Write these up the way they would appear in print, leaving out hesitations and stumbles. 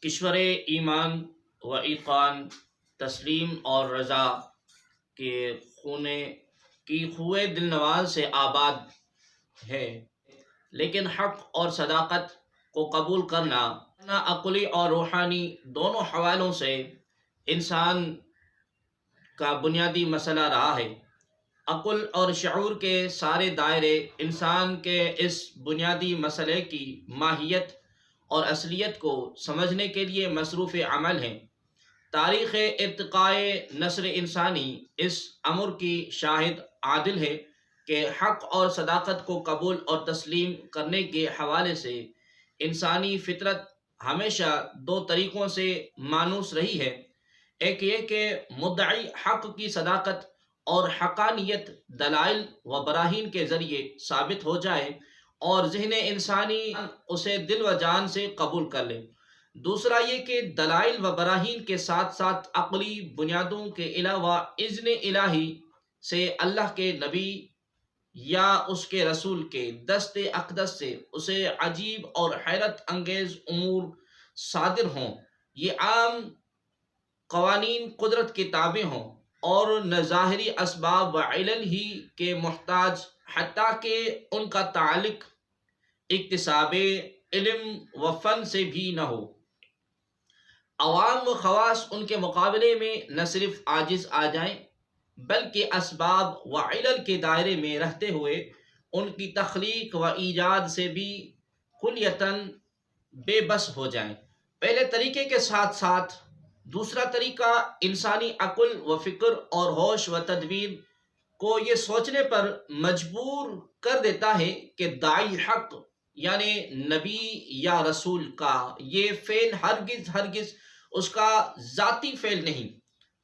کشور ایمان و ایقان، تسلیم اور رضا کے خونے کی خوئے دل نواز سے آباد ہے، لیکن حق اور صداقت کو قبول کرنا عقلی اور روحانی دونوں حوالوں سے انسان کا بنیادی مسئلہ رہا ہے۔ عقل اور شعور کے سارے دائرے انسان کے اس بنیادی مسئلے کی ماہیت اور اصلیت کو سمجھنے کے لیے مصروف عمل ہیں۔ تاریخ ارتقاء نسل انسانی اس امر کی شاہد عادل ہے کہ حق اور صداقت کو قبول اور تسلیم کرنے کے حوالے سے انسانی فطرت ہمیشہ دو طریقوں سے مانوس رہی ہے۔ ایک یہ کہ مدعی حق کی صداقت اور حقانیت دلائل و براہین کے ذریعے ثابت ہو جائے اور ذہن انسانی اسے دل و جان سے قبول کر لے۔ دوسرا یہ کہ دلائل و براہین کے ساتھ ساتھ عقلی بنیادوں کے علاوہ اذن الہی سے اللہ کے نبی یا اس کے رسول کے دست اقدس سے اسے عجیب اور حیرت انگیز امور صادر ہوں، یہ عام قوانین قدرت کے تابع ہوں اور نہ ظاہری اسباب و علل ہی کے محتاج، حتیٰ کہ ان کا تعلق اکتساب علم و فن سے بھی نہ ہو۔ عوام و خواص ان کے مقابلے میں نہ صرف عاجز آ جائیں بلکہ اسباب و علل کے دائرے میں رہتے ہوئے ان کی تخلیق و ایجاد سے بھی کلیتاً بے بس ہو جائیں۔ پہلے طریقے کے ساتھ ساتھ دوسرا طریقہ انسانی عقل و فکر اور ہوش و تدبیر کو یہ سوچنے پر مجبور کر دیتا ہے کہ داعی حق یعنی نبی یا رسول کا یہ فعل ہرگز اس کا ذاتی فعل نہیں،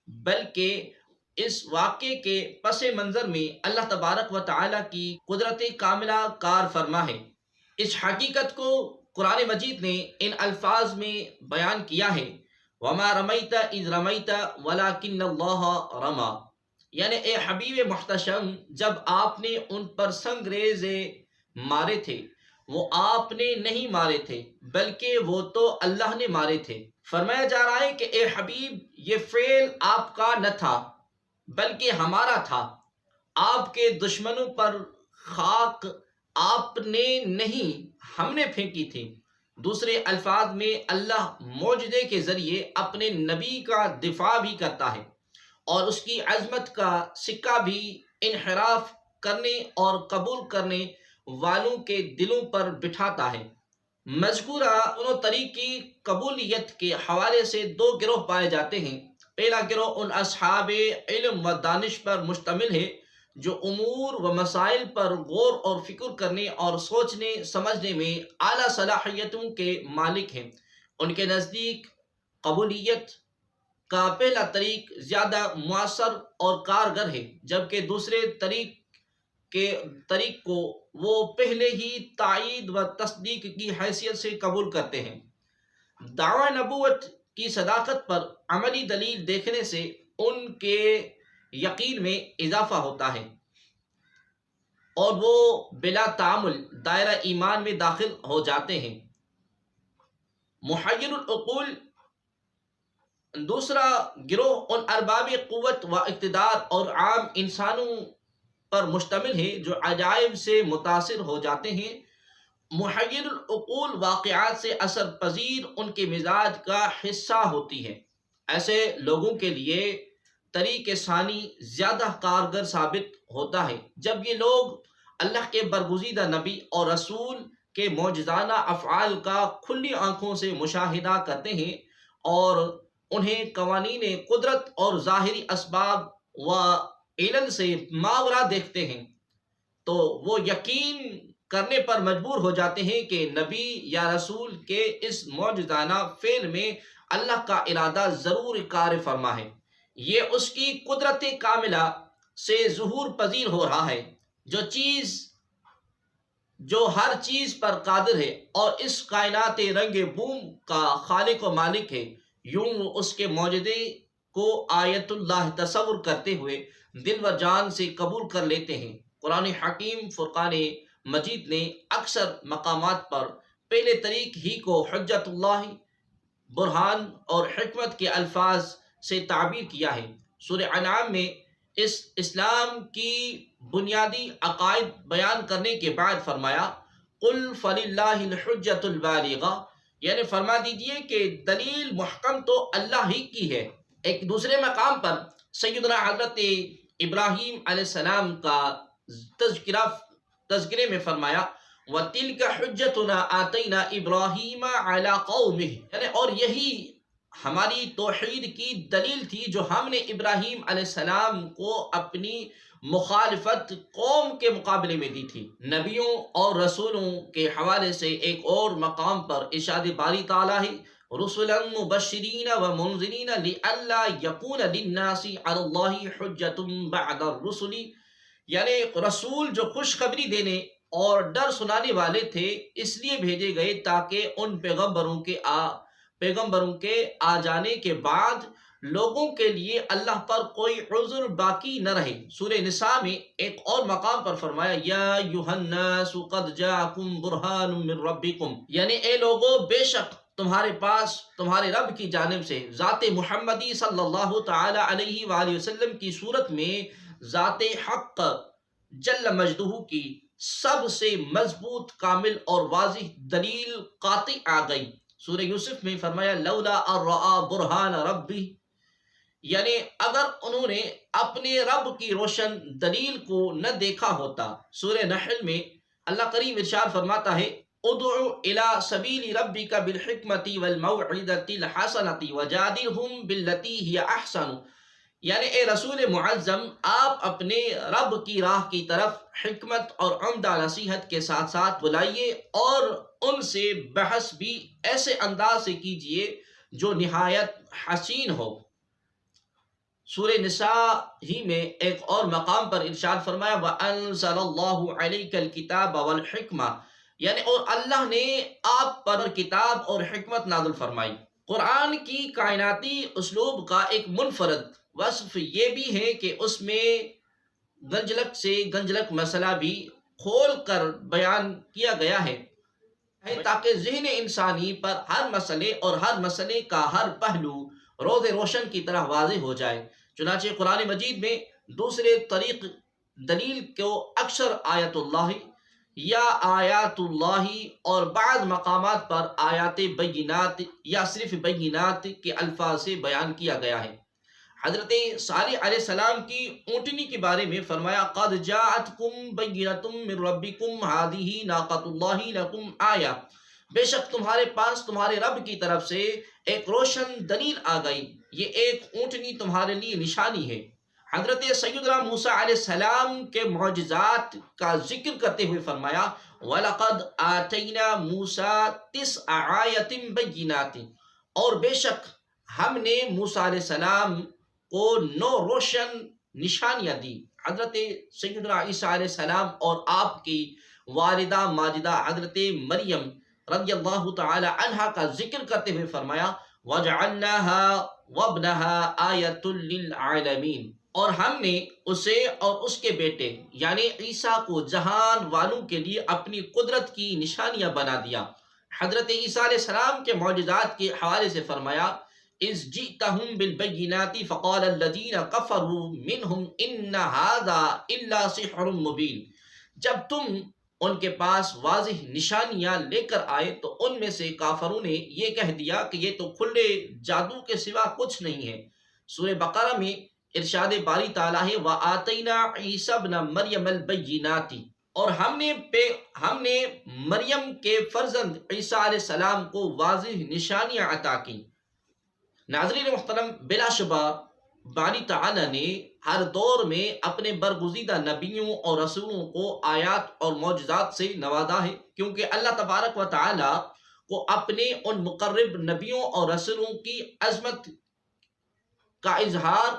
بلکہ اس واقعے کے پس منظر میں اللہ تبارک و تعالی کی قدرت کاملہ کار فرما ہے۔ اس حقیقت کو قرآن مجید نے ان الفاظ میں بیان کیا ہے، وَمَا رَمَيْتَ إِذْ رَمَيْتَ وَلَكِنَّ اللَّهَ رَمَى، یعنی اے حبیب محتشم، جب آپ نے ان پر سنگریزے مارے تھے وہ آپ نے نہیں مارے تھے بلکہ وہ تو اللہ نے مارے تھے۔ فرمایا جا رہا ہے کہ اے حبیب، یہ فعل آپ کا نہ تھا بلکہ ہمارا تھا۔ آپ کے دشمنوں پر خاک آپ نے نہیں، ہم نے پھینکی تھی۔ دوسرے الفاظ میں اللہ معجزے کے ذریعے اپنے نبی کا دفاع بھی کرتا ہے اور اس کی عظمت کا سکہ بھی انحراف کرنے اور قبول کرنے والوں کے دلوں پر بٹھاتا ہے۔ مذکورہ دونوں طریق کی قبولیت کے حوالے سے دو گروہ پائے جاتے ہیں۔ پہلا گروہ ان اصحاب علم و دانش پر مشتمل ہے جو امور و مسائل پر غور اور فکر کرنے اور سوچنے سمجھنے میں اعلیٰ صلاحیتوں کے مالک ہیں۔ ان کے نزدیک قبولیت کا پہلا طریق زیادہ مؤثر اور کارگر ہے، جبکہ دوسرے طریق کو وہ پہلے ہی تائید و تصدیق کی حیثیت سے قبول کرتے ہیں۔ دعوی نبوت کی صداقت پر عملی دلیل دیکھنے سے ان کے یقین میں اضافہ ہوتا ہے اور وہ بلا تعامل دائرہ ایمان میں داخل ہو جاتے ہیں۔ محیر العقول دوسرا گروہ ان ارباب قوت و اقتدار اور عام انسانوں پر مشتمل ہے جو عجائب سے متاثر ہو جاتے ہیں۔ محیر العقول واقعات سے اثر پذیر ان کے مزاج کا حصہ ہوتی ہے۔ ایسے لوگوں کے لیے طریق ثانی زیادہ کارگر ثابت ہوتا ہے جب یہ لوگ اللہ کے برگزیدہ نبی اور رسول کے معجزانہ افعال کا کھلی آنکھوں سے مشاہدہ کرتے ہیں اور انہیں قوانین قدرت اور ظاہری اسباب و علل سے ماورا دیکھتے ہیں، تو وہ یقین کرنے پر مجبور ہو جاتے ہیں کہ نبی یا رسول کے اس معجزانہ فعل میں اللہ کا ارادہ ضرور کار فرما ہے۔ یہ اس کی قدرت کاملہ سے ظہور پذیر ہو رہا ہے جو ہر چیز پر قادر ہے اور اس کائنات رنگ بوم کا خالق و مالک ہے۔ یوں اس کے معجزے کو آیت اللہ تصور کرتے ہوئے دل و جان سے قبول کر لیتے ہیں۔ قرآن حکیم فرقان مجید نے اکثر مقامات پر پہلے طریق ہی کو حجت اللہ برہان اور حکمت کے الفاظ سے تعبیر کیا ہے۔ سورہ انعام میں اس اسلام کی بنیادی عقائد بیان کرنے کے بعد فرمایا قل فللہ الحجۃ البالغہ، یعنی فرما دیجئے کہ دلیل محکم تو اللہ ہی کی ہے۔ ایک دوسرے مقام پر سیدنا حضرت ابراہیم علیہ السلام کا تذکرے میں فرمایا وَتِلْكَ حُجَّتُنَا آتَيْنَا إِبْرَاهِيمَ عَلَىٰ قَوْمِهِ، یعنی اور یہی ہماری توحید کی دلیل تھی جو ہم نے ابراہیم علیہ السلام کو اپنی مخالفت قوم کے مقابلے میں دی تھی۔ نبیوں اور رسولوں کے حوالے سے ایک اور مقام پر ارشاد باری تعالیٰ ہے رسلا مبشرین و منذرین لئلا یکون للناس علی اللہ حجۃ بعد الرسل، یعنی رسول جو خوشخبری دینے اور ڈر سنانے والے تھے اس لیے بھیجے گئے تاکہ ان پیغمبروں کے آ جانے کے بعد لوگوں کے لیے اللہ پر کوئی عذر باقی نہ رہے۔ سورہ نساء میں ایک اور مقام پر فرمایا یا ایھا الناس قد جاءکم برہان من ربکم، یعنی اے لوگو بے شک تمہارے پاس تمہارے رب کی جانب سے ذات محمدی صلی اللہ تعالی علیہ وآلہ وسلم کی صورت میں ذات حق جل مجدہ کی سب سے مضبوط کامل اور واضح دلیل قاطع آ گئی۔ سورہ یوسف میں فرمایا لولا ان رأى برہان ربی، یعنی اگر انہوں نے اپنے رب کی روشن دلیل کو نہ دیکھا ہوتا۔ سورہ نحل میں اللہ کریم ارشاد فرماتا ہے ادع الى سبیل ربک بالحکمت والموعظۃ الحسنۃ وجادلہم باللتی ہی احسن، یعنی اے رسول معظم آپ اپنے رب کی راہ کی طرف حکمت اور عمدہ نصیحت کے ساتھ ساتھ بلائیے اور ان سے بحث بھی ایسے انداز سے کیجئے جو نہایت حسین ہو۔ سورہ نساء ہی میں ایک اور مقام پر ارشاد فرمایا وَأَنزَلَ اللَّهُ عَلَيْكَ الْكِتَابَ وَالْحِكْمَةَ، یعنی اور اللہ نے آپ پر کتاب اور حکمت نازل فرمائی۔ قرآن کی کائناتی اسلوب کا ایک منفرد وصف یہ بھی ہے کہ اس میں گنجلک سے گنجلک مسئلہ بھی کھول کر بیان کیا گیا ہے تاکہ ذہن انسانی پر ہر مسئلے اور ہر مسئلے کا ہر پہلو روز روشن کی طرح واضح ہو جائے۔ چنانچہ قرآن مجید میں دوسرے طریق دلیل کو اکثر آیت اللہ یا آیات اللہ اور بعض مقامات پر آیات بینات یا صرف بینات کے الفاظ سے بیان کیا گیا ہے۔ حضرت صالح علیہ السلام کی اونٹنی کے بارے میں فرمایا قد جاءتکم بینۃ من ربکم ھذہ ناقۃ اللہ لکم آیہ، بے شک تمہارے پاس تمہارے رب کی طرف سے ایک روشن دلیل آ گئی، یہ ایک اونٹنی تمہارے لیے نشانی ہے۔ حضرت سیدنا موسیٰ علیہ السلام کے معجزات کا ذکر کرتے ہوئے فرمایا وَلَقَدْ آتَيْنَا مُوسَىٰ 9 آیات بینات، اور بے شک ہم نے موسیٰ علیہ السلام کو 9 روشن نشانیاں دی۔ حضرت سیدنا عیسیٰ علیہ السلام اور آپ کی والدہ ماجدہ حضرت مریم رضی اللہ تعالی عنہا کا ذکر کرتے ہوئے فرمایا وَجَعَلْنَاهَا وَابْنَهَا آیَةً لِلْعَالَمِينَ، اور ہم نے اسے اور اس کے بیٹے یعنی عیسیٰ کو جہان والوں کے لیے اپنی قدرت کی نشانیاں بنا دیا۔ حضرت عیسیٰ علیہ السلام کے معجزات کے حوالے سے فرمایا اِذْ جِئْتَهُمْ بِالْبَيِّنَاتِ فَقَالَ الَّذِينَ كَفَرُوا مِنْهُمْ إِنَّ هَذَا إِلَّا سِحْرٌ مُبِينٌ، جب تم ان کے پاس واضح نشانیاں لے کر آئے تو ان میں سے کافروں نے یہ کہہ دیا کہ یہ تو کھلے جادو کے سوا کچھ نہیں ہے۔ سورہ بقرہ میں ارشاد باری تعالیٰ ہے وَآتَيْنَا عِيسَى ابْنَ مَرْيَمَ الْبَيِّنَاتِ، اور ہم نے مریم کے فرزند عیسیٰ علیہ السلام کو واضح نشانیاں عطا کی۔ ناظرین محترم، بلا شبہ باری تعالیٰ نے ہر دور میں اپنے برگزیدہ نبیوں اور رسولوں کو آیات اور معجزات سے نوازا ہے، کیونکہ اللہ تبارک و تعالیٰ کو اپنے ان مقرب نبیوں اور رسولوں کی عظمت کا اظہار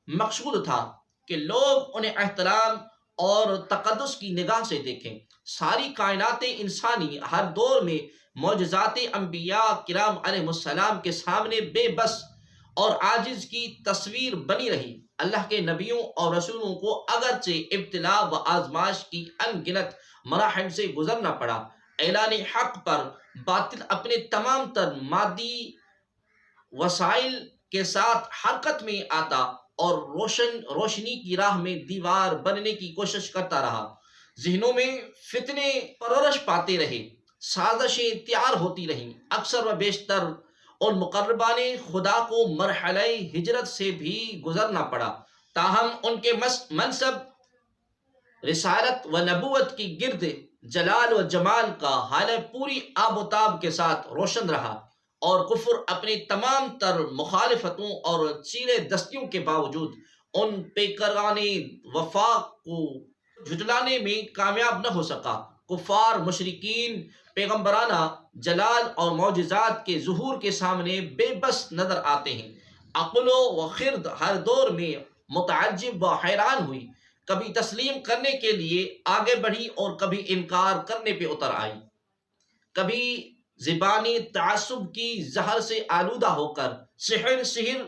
مقصود تھا کہ لوگ انہیں احترام اور تقدس کی نگاہ سے دیکھیں۔ ساری کائنات انسانی ہر دور میں معجزات انبیاء کرام علیہ السلام کے سامنے بے بس اور عاجز کی تصویر بنی رہی۔ اللہ کے نبیوں اور رسولوں کو اگرچہ ابتلاء و آزمائش کی ان گنت مراحل سے گزرنا پڑا، اعلان حق پر باطل اپنے تمام تر مادی وسائل کے ساتھ حرکت میں آتا اور روشنی کی راہ میں دیوار بننے کی کوشش کرتا رہا۔ ذہنوں میں فتنے پرورش پاتے رہے، سازشیں تیار ہوتی رہیں، اکثر و بیشتر اور مقربان خدا کو مرحلہ ہجرت سے بھی گزرنا پڑا، تاہم ان کے منصب رسالت و نبوت کی گرد جلال و جمال کا حالہ پوری آب و تاب کے ساتھ روشن رہا، اور کفر اپنی تمام تر مخالفتوں اور چیرے دستیوں کے باوجود ان پیکران وفا کو جھٹلانے میں کامیاب نہ ہو سکا۔ کفار مشرکین پیغمبرانہ جلال اور معجزات کے ظہور کے سامنے بے بس نظر آتے ہیں۔ عقل و خرد ہر دور میں متعجب و حیران ہوئی، کبھی تسلیم کرنے کے لیے آگے بڑھی اور کبھی انکار کرنے پہ اتر آئی، کبھی زبانی تعصب کی زہر سے آلودہ ہو کر سحر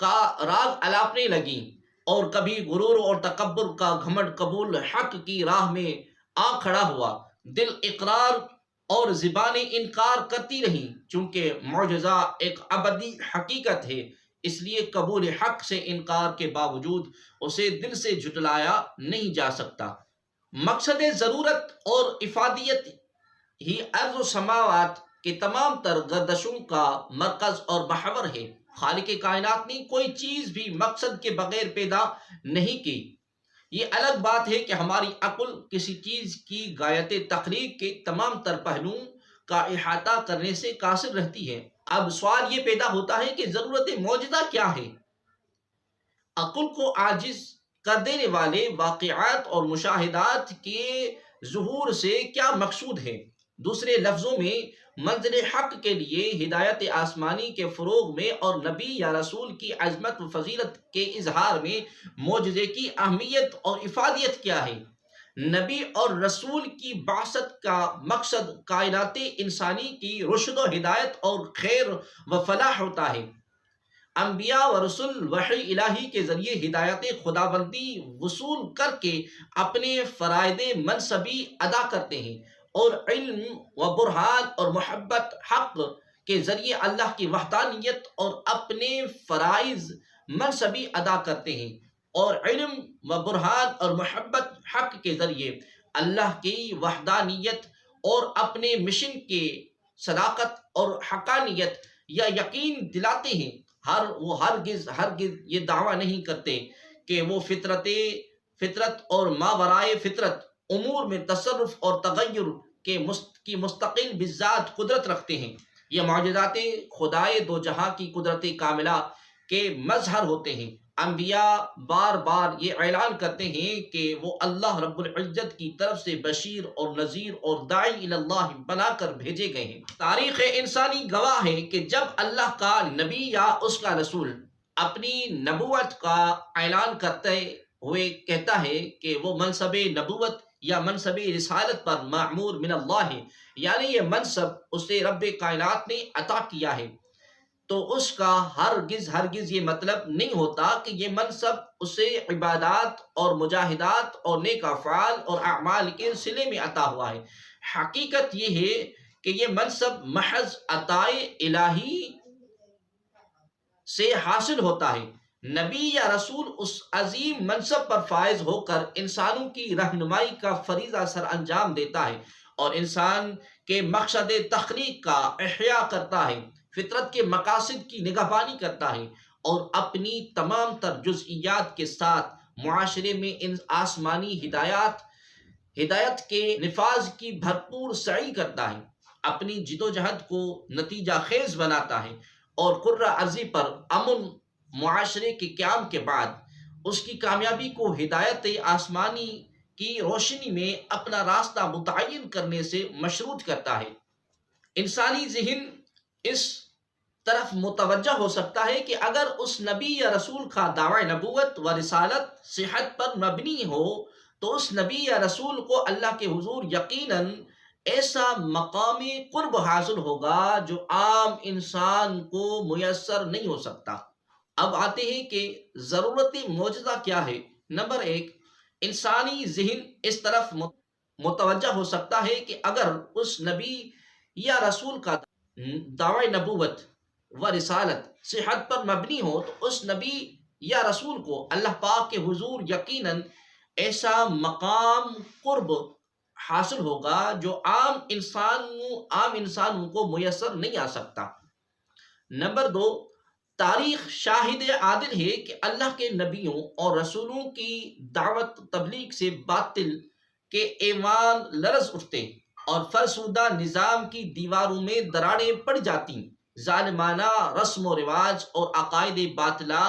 کا راگ الاپنے لگیں، اور کبھی غرور اور تکبر کا گھمنڈ قبول حق کی راہ میں آ کھڑا ہوا۔ دل اقرار اور زبانیں انکار کرتی رہیں، چونکہ معجزہ ایک ابدی حقیقت ہے، اس لیے قبول حق سے انکار کے باوجود اسے دل سے جھٹلایا نہیں جا سکتا۔ مقصد ضرورت اور افادیت ہی ارض و سماوات کے تمام تر گردشوں کا مرکز اور محور ہے۔ خالق کائنات نے کوئی چیز بھی مقصد کے بغیر پیدا نہیں کی۔ یہ الگ بات ہے کہ ہماری عقل کسی چیز کی غایت تخلیق کے تمام تر پہلوؤں کا احاطہ کرنے سے قاصر رہتی ہے۔ اب سوال یہ پیدا ہوتا ہے کہ ضرورت معجزہ کیا ہے؟ عقل کو عاجز کر دینے والے واقعات اور مشاہدات کے ظہور سے کیا مقصود ہے؟ دوسرے لفظوں میں، منزل حق کے لیے ہدایت آسمانی کے فروغ میں اور نبی یا رسول کی عظمت و فضیلت کے اظہار میں معجزے کی اہمیت اور افادیت کیا ہے؟ نبی اور رسول کی بعثت کا مقصد کائنات انسانی کی رشد و ہدایت اور خیر و فلاح ہوتا ہے۔ انبیاء و رسول وحی الہی کے ذریعے ہدایت خداوندی وصول کر کے اپنے فرائض منصبی ادا کرتے ہیں، اور علم و برہان اور محبت حق کے ذریعے اللہ کی وحدانیت اور اپنے فرائض منصبی ادا کرتے ہیں، اور علم و برہان اور محبت حق کے ذریعے اللہ کی وحدانیت اور اپنے مشن کے صداقت اور حقانیت یا یقین دلاتے ہیں۔ وہ ہرگز یہ دعویٰ نہیں کرتے کہ وہ فطرت اور ماورائے فطرت امور میں تصرف اور تغیر کی مستقل بذات قدرت رکھتے ہیں۔ یہ معجزات خدائے دو جہاں کی قدرت کاملہ کے مظہر ہوتے ہیں۔ انبیاء بار بار یہ اعلان کرتے ہیں کہ وہ اللہ رب العزت کی طرف سے بشیر اور نذیر اور داعی اللہ بنا کر بھیجے گئے ہیں۔ تاریخ انسانی گواہ ہے کہ جب اللہ کا نبی یا اس کا رسول اپنی نبوت کا اعلان کرتے ہوئے کہتا ہے کہ وہ منصب نبوت یا منصب رسالت پر معمور من اللہ ہے، یعنی یہ منصب اسے رب کائنات نے عطا کیا ہے، تو اس کا ہرگز یہ مطلب نہیں ہوتا کہ یہ منصب اسے عبادات اور مجاہدات اور نیک افعال اور اعمال کے صلے میں عطا ہوا ہے۔ حقیقت یہ ہے کہ یہ منصب محض عطائے الہی سے حاصل ہوتا ہے۔ نبی یا رسول اس عظیم منصب پر فائز ہو کر انسانوں کی رہنمائی کا فریضہ سر انجام دیتا ہے، اور انسان کے مقصد تخلیق کا احیاء کرتا ہے، فطرت کے مقاصد کی نگہبانی کرتا ہے، اور اپنی تمام تر جزئیات کے ساتھ معاشرے میں ان آسمانی ہدایت کے نفاذ کی بھرپور سعی کرتا ہے، اپنی جد و جہد کو نتیجہ خیز بناتا ہے، اور کرۂ ارضی پر امن معاشرے کے قیام کے بعد اس کی کامیابی کو ہدایت آسمانی کی روشنی میں اپنا راستہ متعین کرنے سے مشروط کرتا ہے۔ انسانی ذہن اس طرف متوجہ ہو سکتا ہے کہ اگر اس نبی یا رسول کا دعوی نبوت و رسالت صحت پر مبنی ہو تو اس نبی یا رسول کو اللہ کے حضور یقیناً ایسا مقام قرب حاصل ہوگا جو عام انسان کو میسر نہیں ہو سکتا۔ اب آتے ہیں کہ ضرورت معجزہ کیا ہے۔ نمبر 1، انسانی ذہن اس طرف متوجہ ہو سکتا ہے کہ اگر اس نبی یا رسول کا دعوی نبوت و رسالت صحت پر مبنی ہو تو اس نبی یا رسول کو اللہ پاک کے حضور یقیناً ایسا مقام قرب حاصل ہوگا جو عام انسانوں کو میسر نہیں آ سکتا۔ نمبر 2، تاریخ شاہد عادل ہے کہ اللہ کے نبیوں اور رسولوں کی دعوت تبلیغ سے باطل کے ایوان لرز اٹھتے اور فرسودہ نظام کی دیواروں میں دراڑیں پڑ جاتی، ظالمانہ رسم و رواج اور عقائد باطلہ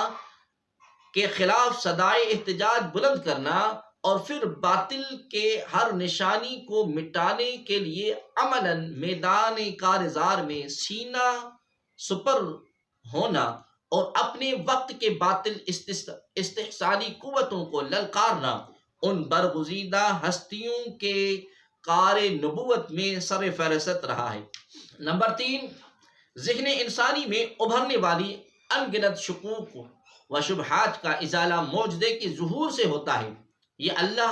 کے خلاف صدائے احتجاج بلند کرنا اور پھر باطل کے ہر نشانی کو مٹانے کے لیے عملاً میدان کارزار میں سینہ سپر ہونا اور اپنے وقت کے باطل استحصالی قوتوں کو للکارنا ان برگزیدہ ہستیوں کے کار نبوت میں سر فہرست رہا ہے۔ نمبر 3، ذہن انسانی میں ابھرنے والی ان گنت شکوک و شبہات کا ازالہ معجزے کے ظہور سے ہوتا ہے۔ یہ اللہ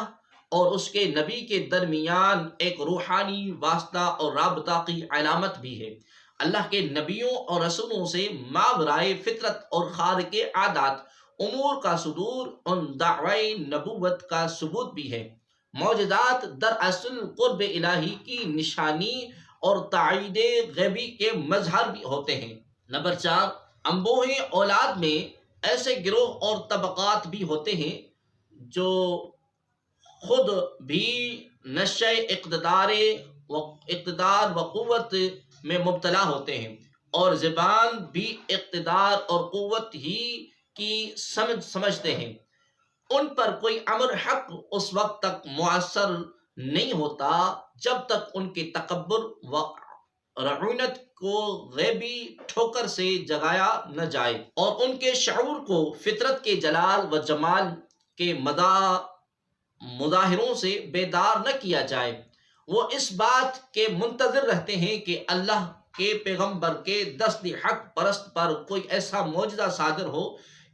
اور اس کے نبی کے درمیان ایک روحانی واسطہ اور رابطہ کی علامت بھی ہے۔ اللہ کے نبیوں اور رسولوں سے ماورائے فطرت اور خارق عادات امور کا صدور ان دعوی نبوت کا ثبوت بھی ہے۔ معجزات دراصل قرب الہی کی نشانی اور تائید غیبی کے مظہر بھی ہوتے ہیں۔ نمبر 4، انبوہ اولاد میں ایسے گروہ اور طبقات بھی ہوتے ہیں جو خود بھی نشے اقتدار و قوت میں مبتلا ہوتے ہیں اور زبان بھی اقتدار اور قوت ہی کی سمجھتے ہیں۔ ان پر کوئی امر حق اس وقت تک مؤثر نہیں ہوتا جب تک ان کے تکبر و رعونت کو غیبی ٹھوکر سے جگایا نہ جائے اور ان کے شعور کو فطرت کے جلال و جمال کے مظاہروں سے بیدار نہ کیا جائے۔ وہ اس بات کے منتظر رہتے ہیں کہ اللہ کے پیغمبر کے دست حق پرست پر کوئی ایسا معجزہ صادر ہو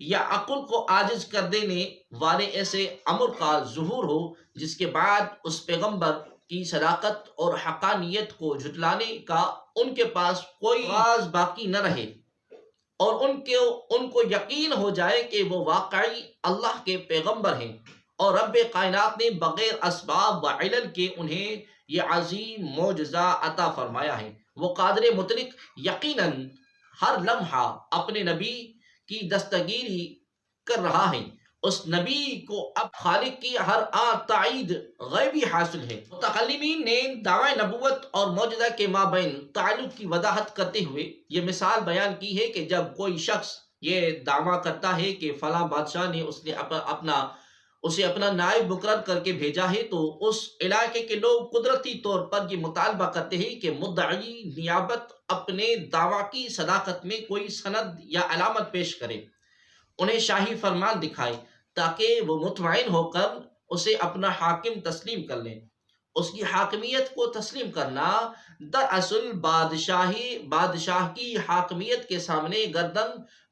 یا عقل کو عاجز کر دینے والے ایسے امر کا ظہور ہو جس کے بعد اس پیغمبر کی صداقت اور حقانیت کو جھٹلانے کا ان کے پاس کوئی راز باقی نہ رہے اور ان کو یقین ہو جائے کہ وہ واقعی اللہ کے پیغمبر ہیں اور رب کائنات نے بغیر اسباب و علل کے انہیں یہ عظیم معجزہ عطا فرمایا ہے۔ وہ قادر مطلق یقیناً ہر لمحہ اپنے نبی کی دستگیری کر رہا ہے۔ اس نبی کو اب خالق کی ہر تائید غیبی حاصل ہے۔ متکلمین نے دعوی نبوت اور معجزہ کے مابین تعلق کی وضاحت کرتے ہوئے یہ مثال بیان کی ہے کہ جب کوئی شخص یہ دعویٰ کرتا ہے کہ فلاں بادشاہ نے اسے اپنا نائب مقرر کر کے بھیجا ہے تو اس علاقے کے لوگ قدرتی طور پر یہ مطالبہ کرتے ہیں کہ مدعی نیابت اپنے دعویٰ کی صداقت میں کوئی سند یا علامت پیش کرے، انہیں شاہی فرمان دکھائے تاکہ وہ مطمئن ہو کر اسے اپنا حاکم تسلیم کر لیں۔ اس کی حاکمیت کو تسلیم کرنا دراصل بادشاہ کی حاکمیت کے سامنے گردن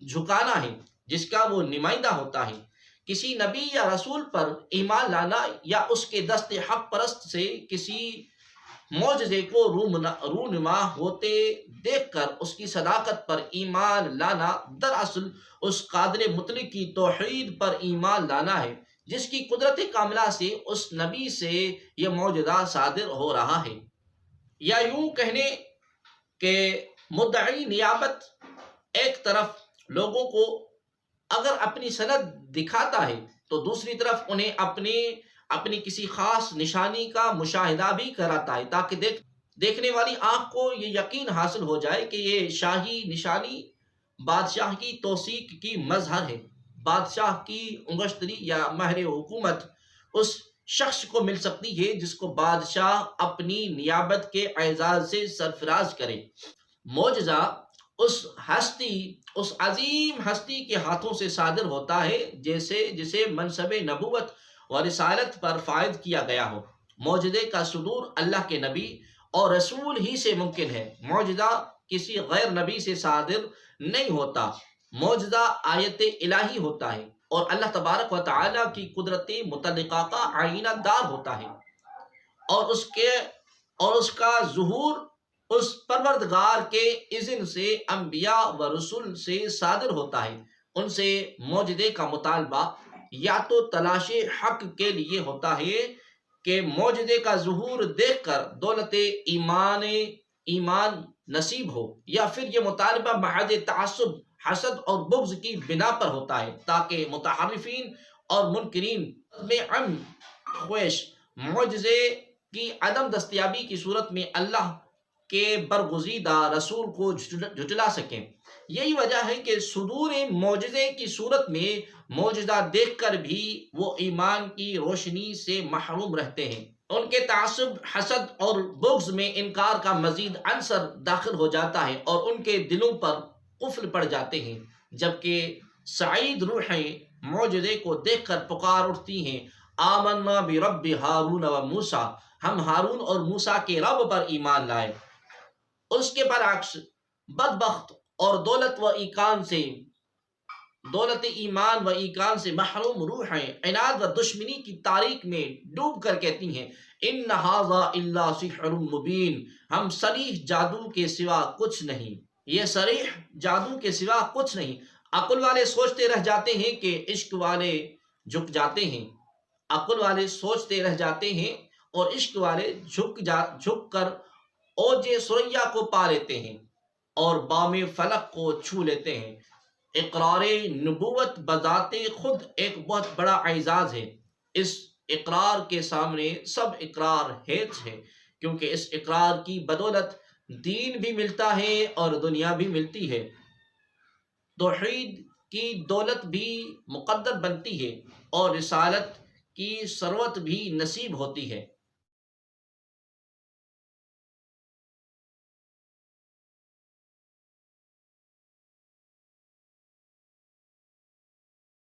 جھکانا ہے جس کا وہ نمائندہ ہوتا ہے۔ کسی نبی یا رسول پر ایمان لانا یا اس کے دست حق پرست سے کسی معجزے کو رونما ہوتے دیکھ کر اس کی صداقت پر ایمان لانا دراصل اس قادر مطلق کی توحید پر ایمان لانا ہے جس کی قدرت کاملہ سے اس نبی سے یہ معجزہ صادر ہو رہا ہے۔ یا یوں کہنے کہ مدعی نیابت ایک طرف لوگوں کو اگر اپنی سند دکھاتا ہے تو دوسری طرف انہیں اپنی کسی خاص نشانی کا مشاہدہ بھی کراتا ہے تاکہ دیکھنے والی آنکھ کو یہ یقین حاصل ہو جائے کہ یہ شاہی نشانی بادشاہ کی توثیق کی مظہر ہے۔ بادشاہ کی انگشتری یا مہر حکومت اس شخص کو مل سکتی ہے جس کو بادشاہ اپنی نیابت کے اعزاز سے سرفراز کرے۔ معجزہ اس عظیم ہستی کے ہاتھوں سے صادر ہوتا ہے جسے منصب نبوت و رسالت پر فائد کیا گیا ہو۔ معجزے کا صدور اللہ کے نبی اور رسول ہی سے ممکن ہے۔ معجزہ کسی غیر نبی سے صادر نہیں ہوتا۔ معجزہ آیت الہی ہوتا ہے اور اللہ تبارک و تعالیٰ کی قدرت متعلقہ کا آئینہ دار ہوتا ہے اور اس کا ظہور اس پروردگار کے اذن سے انبیاء و رسول سے صادر ہوتا ہے۔ ان سے معجزے کا مطالبہ یا تو تلاش حق کے لیے ہوتا ہے کہ معجزے کا ظہور دیکھ کر دولت ایمان نصیب ہو، یا پھر یہ مطالبہ محض تعصب، حسد اور بغض کی بنا پر ہوتا ہے تاکہ متحرفین اور منکرین میں خواہش معجزے کی عدم دستیابی کی صورت میں اللہ کے برگزیدہ رسول کو جھٹلا سکیں۔ یہی وجہ ہے کہ صدور معجزے کی صورت میں معجزہ دیکھ کر بھی وہ ایمان کی روشنی سے محروم رہتے ہیں۔ ان کے تعصب، حسد اور بغض میں انکار کا مزید عنصر داخل ہو جاتا ہے اور ان کے دلوں پر قفل پڑ جاتے ہیں، جبکہ سعید روحیں معجزے کو دیکھ کر پکار اٹھتی ہیں، آمنا برب ہارون و موسیٰ، ہم ہارون اور موسیٰ کے رب پر ایمان لائے۔ اس کے برعکس بدبخت اور دولت ایمان و ایقان سے محروم روحیں عناد و دشمنی کی تاریک میں ڈوب کر کہتی ہیں، ان ھذا الا سحر مبین، ہم صریح جادو کے سوا کچھ نہیں، یہ صریح جادو کے سوا کچھ نہیں۔ عقل والے سوچتے رہ جاتے ہیں کہ عشق والے جھک جاتے ہیں، عقل والے سوچتے رہ جاتے ہیں اور عشق والے جھک کر اوج ثریا کو پا لیتے ہیں اور بام فلک کو چھو لیتے ہیں۔ اقرار نبوت بذات خود ایک بہت بڑا اعزاز ہے۔ اس اقرار کے سامنے سب اقرار ہیچ ہے، کیونکہ اس اقرار کی بدولت دین بھی ملتا ہے اور دنیا بھی ملتی ہے، توحید کی دولت بھی مقدر بنتی ہے اور رسالت کی ثروت بھی نصیب ہوتی ہے۔